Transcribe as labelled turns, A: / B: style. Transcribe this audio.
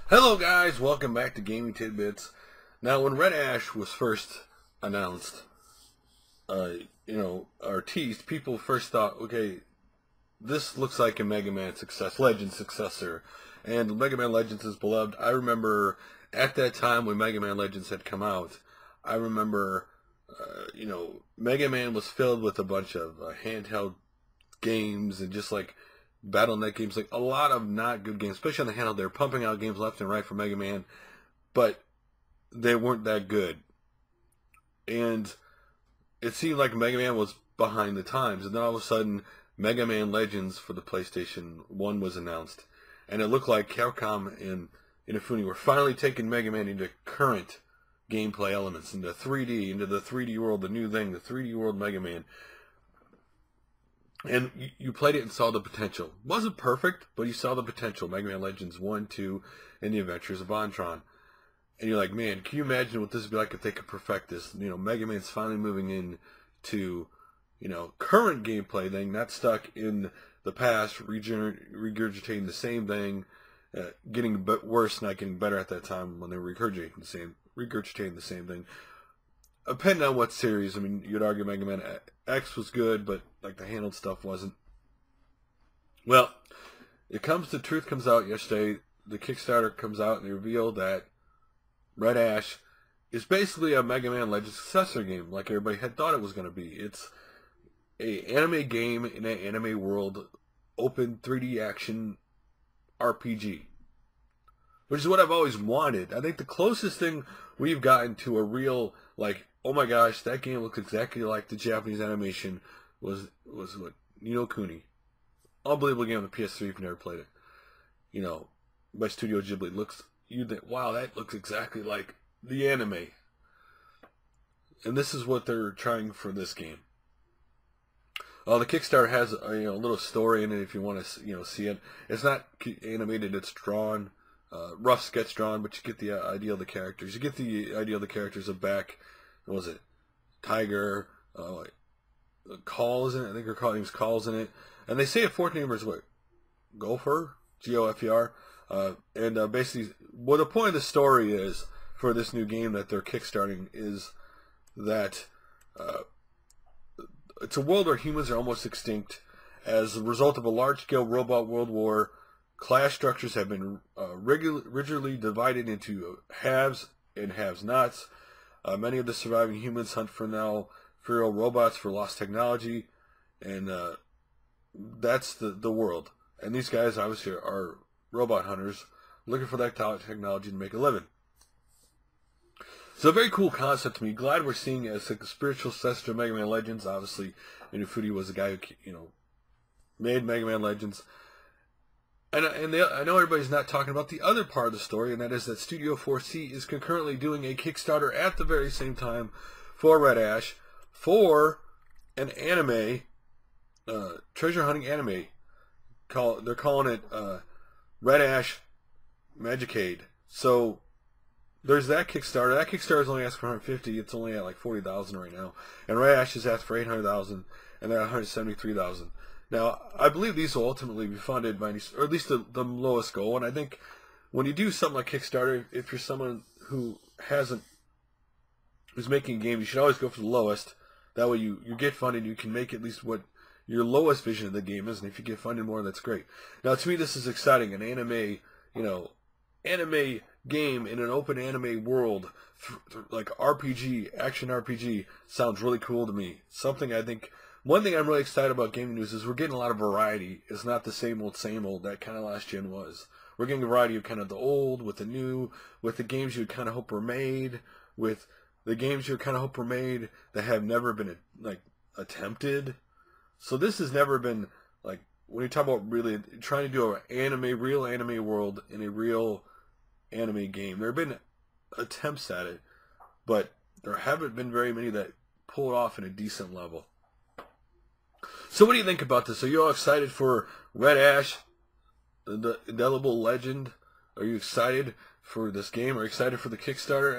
A: Hello guys, welcome back to Gaming Tidbits. Now when Red Ash was first announced, or teased, people first thought, okay, this looks like a Mega Man Legend successor. And Mega Man Legends is beloved. I remember at that time when Mega Man Legends had come out, I remember, Mega Man was filled with a bunch of handheld games and just like BattleNet games, like a lot of not good games, especially on the handheld. They're pumping out games left and right for Mega Man, but they weren't that good. And it seemed like Mega Man was behind the times. And then all of a sudden, Mega Man Legends for the PlayStation 1 was announced. And it looked like Capcom and Inafune were finally taking Mega Man into current gameplay elements, into 3D, into the 3D world, the new thing, the 3D world Mega Man. And you played it and saw the potential. Wasn't perfect, but you saw the potential. Mega Man Legends 1, 2, and The Adventures of Bontron. And you're like, man, can you imagine what this would be like if they could perfect this? Mega Man's finally moving into, current gameplay thing, not stuck in the past, regurgitating the same thing, getting worse, not getting better at that time when they were regurgitating the same thing. Depending on what series, you'd argue Mega Man X was good, but like the handled stuff wasn't. Well, the truth comes out yesterday. The Kickstarter comes out and they reveal that Red Ash is basically a Mega Man Legends successor game, like everybody had thought it was going to be. It's a anime game in an anime world, open 3D action RPG, which is what I've always wanted. I think the closest thing we've gotten to a real, like, oh my gosh, that game looks exactly like the Japanese animation was what? Ni no Kuni. Unbelievable game on the PS3 if you've never played it. By Studio Ghibli. You think, wow, that looks exactly like the anime. And this is what they're trying for this game. The Kickstarter has a little story in it if you want to see it. It's not animated, it's drawn. Rough sketch drawn, but you get the idea of the characters. You get the idea of the characters of Beck. What was it? Tyger. Calls in it. I think her name's Calls in it. And they say a fourth name is what? Gofer? Gofer. And basically, what the point of the story is for this new game that they're kickstarting is that it's a world where humans are almost extinct as a result of a large-scale robot world war. Class structures have been rigidly divided into haves and have-nots. Many of the surviving humans hunt for now feral robots for lost technology, and that's the world. And these guys obviously are robot hunters looking for that technology to make a living. So a very cool concept to me. Glad we're seeing it as a spiritual successor to Mega Man Legends. Obviously, Inafune was the guy who made Mega Man Legends. And I know everybody's not talking about the other part of the story, and that is that Studio 4C is concurrently doing a Kickstarter at the very same time for Red Ash for an anime, treasure hunting anime. They're calling it Red Ash Magicicada. So there's that Kickstarter. That Kickstarter is only asking for 150. It's only at like 40,000 right now, and Red Ash is asked for 800,000, and they're at 173,000. Now, I believe these will ultimately be funded by, or at least the lowest goal. And I think when you do something like Kickstarter, if you're someone who's making a game, you should always go for the lowest. That way you get funded, you can make at least what your lowest vision of the game is. And if you get funded more, that's great. Now, to me, this is exciting. An anime, anime game in an open anime world, like RPG, action RPG, sounds really cool to me. Something I think. One thing I'm really excited about gaming news is we're getting a lot of variety. It's not the same old that kind of last gen was. We're getting a variety of kind of the old with the new, with the games you kind of hope were made, with the games you kind of hope were made that have never been attempted. So this has never been like when you talk about really trying to do an real anime world in a real anime game. There have been attempts at it, but there haven't been very many that pull it off in a decent level. So what do you think about this? Are you all excited for Red Ash, the Indelible Legend? Are you excited for this game? Are you excited for the Kickstarter?